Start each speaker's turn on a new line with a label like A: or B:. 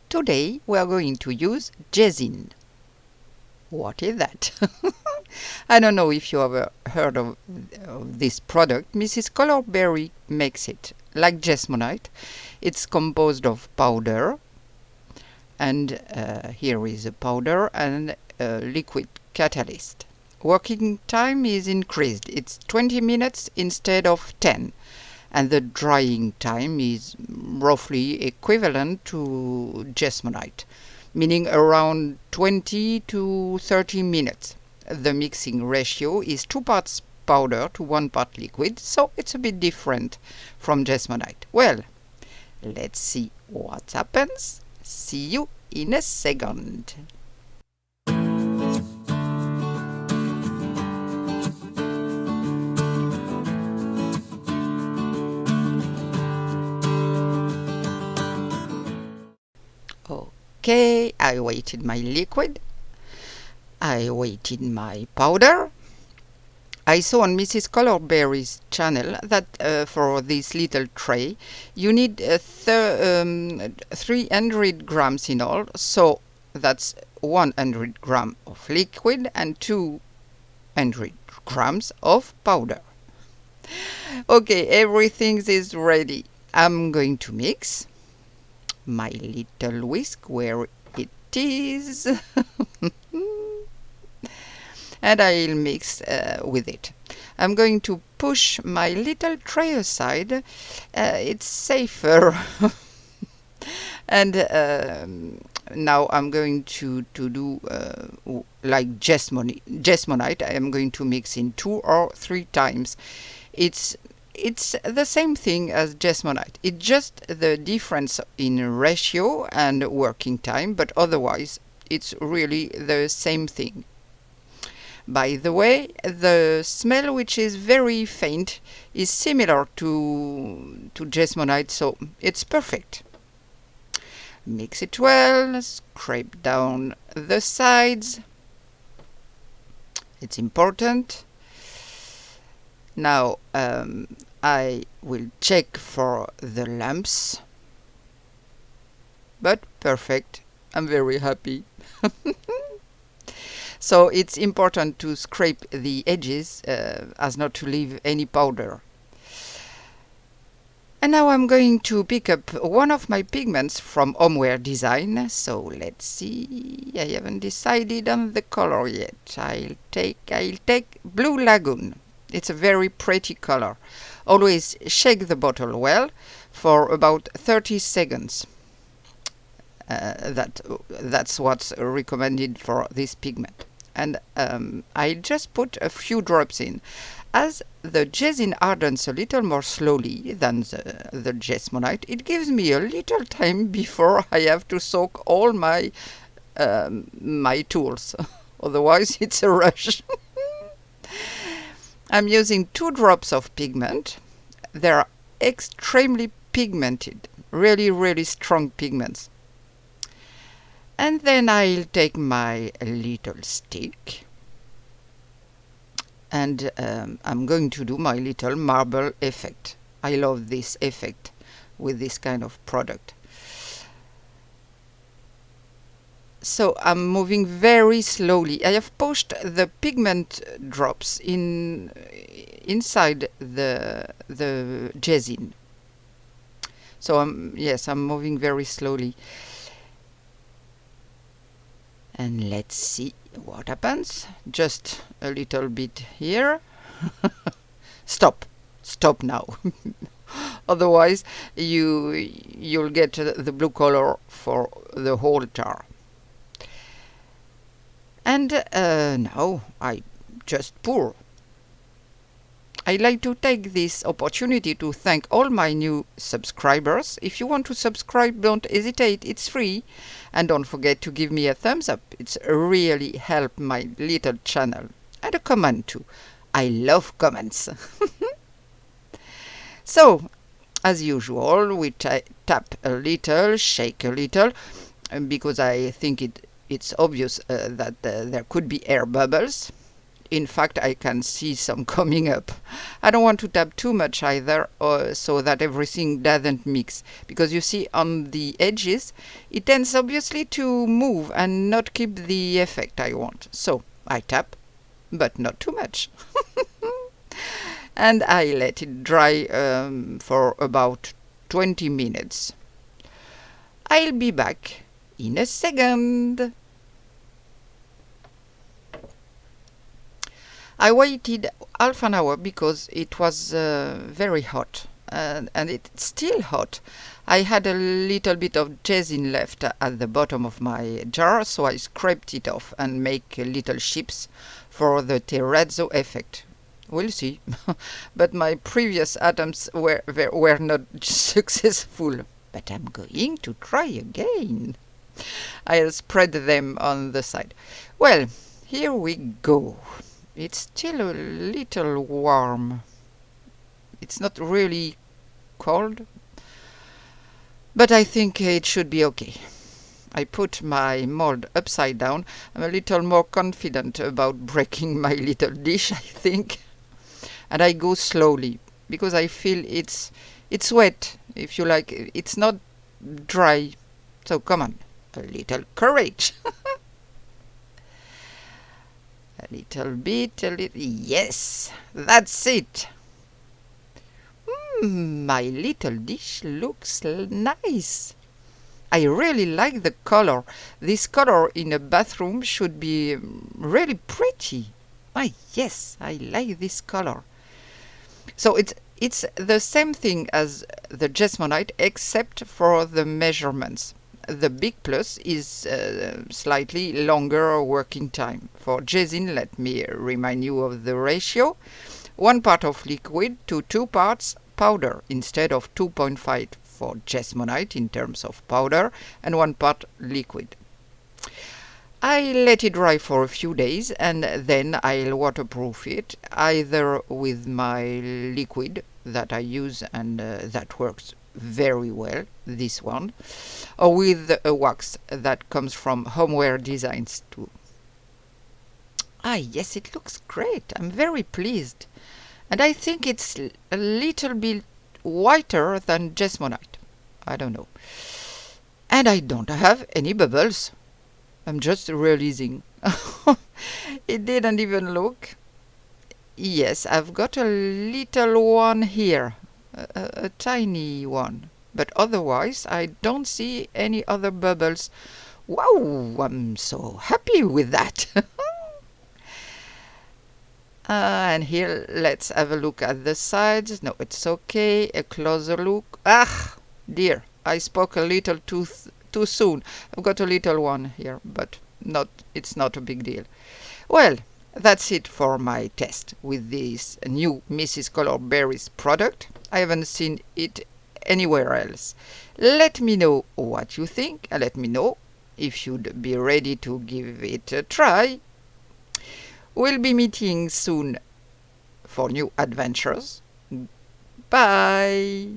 A: Today we are going to use Jesin. What is that? I don't know if you ever heard of this product. Mrs Colorberry makes it. Like Jesmonite, it's composed of powder, and here is a powder and a liquid catalyst. Working time is increased. It's 20 minutes instead of 10. And the drying time is roughly equivalent to Jesmonite, meaning around 20 to 30 minutes. The mixing ratio is 2 parts powder to 1 part liquid, so it's a bit different from Jesmonite. Well, let's see what happens. See you in a second. Okay, I weighted my liquid. I weighted my powder. I saw on Mrs Colorberry's channel that for this little tray you need 300 grams in all, so that's 100 grams of liquid and 200 grams of powder. Okay, everything is ready. I'm going to mix my little whisk where it is and I'll mix with it. I'm going to push my little tray aside. It's safer. And now I'm going to do like Jesmonite. I am going to mix in 2 or 3 times. It's the same thing as Jesmonite. It's just the difference in ratio and working time, but otherwise it's really the same thing. By the way, the smell, which is very faint, is similar to Jesmonite, so it's perfect. Mix it well, scrape down the sides. It's important. Now I will check for the lumps, but perfect. I'm very happy. So it's important to scrape the edges as not to leave any powder. And now I'm going to pick up one of my pigments from HomewareDesign. So let's see. I haven't decided on the color yet. I'll take Blue Lagoon. It's a very pretty color. Always shake the bottle well for about 30 seconds. That's what's recommended for this pigment. And I just put a few drops in. As the Jesin hardens a little more slowly than the Jesmonite, it gives me a little time before I have to soak all my my tools. Otherwise, it's a rush. I'm using 2 drops of pigment. They're extremely pigmented, really strong pigments. And then I'll take my little stick and I'm going to do my little marble effect. I love this effect with this kind of product. So I'm moving very slowly. I have pushed the pigment drops inside the Jesin. So I'm moving very slowly. And let's see what happens. Just a little bit here. Stop now. Otherwise you'll get the blue color for the whole jar. And now I just pour. I like to take this opportunity to thank all my new subscribers. If you want to subscribe, don't hesitate, it's free. And don't forget to give me a thumbs up. It's really helped my little channel. And a comment too. I love comments. So, as usual, we tap a little, shake a little, because I think it's obvious that there could be air bubbles. In fact, I can see some coming up. I don't want to tap too much either, so that everything doesn't mix. Because you see, on the edges, it tends obviously to move and not keep the effect I want. So I tap, but not too much. And I let it dry for about 20 minutes. I'll be back in a second. I waited half an hour because it was very hot, and it's still hot. I had a little bit of Jesin left at the bottom of my jar, so I scraped it off and make little chips for the terrazzo effect. We'll see. But my previous attempts were not successful. But I'm going to try again. I'll spread them on the side. Well, here we go. It's still a little warm. It's not really cold, but I think it should be okay. I put my mold upside down. I'm a little more confident about breaking my little dish, I think. And I go slowly because I feel it's wet, if you like. It's not dry. So come on, a little courage. A little bit, yes, that's it. My little dish looks nice. I really like the color. This color in a bathroom should be really pretty. Ah, yes, I like this color. So it's the same thing as the Jesmonite, except for the measurements. The big plus is slightly longer working time. For Jesin, let me remind you of the ratio. 1 part of liquid to 2 parts powder instead of 2.5 for Jesmonite in terms of powder, and 1 part liquid. I let it dry for a few days and then I'll waterproof it, either with my liquid that I use and that works very well, this one, or with a wax that comes from HomewareDesign too. Ah, yes, it looks great. I'm very pleased. And I think it's a little bit whiter than Jesmonite. I don't know. And I don't have any bubbles. I'm just releasing. It didn't even look. Yes, I've got a little one here. A tiny one. But otherwise, I don't see any other bubbles. Wow, I'm so happy with that. And here, let's have a look at the sides. No, it's okay. A closer look. Ah, dear, I spoke a little too soon. I've got a little one here, but it's not a big deal. Well, that's it for my test with this new Mrs Colorberry's product. I haven't seen it anywhere else. Let me know what you think, and let me know if you'd be ready to give it a try. We'll be meeting soon for new adventures. Bye!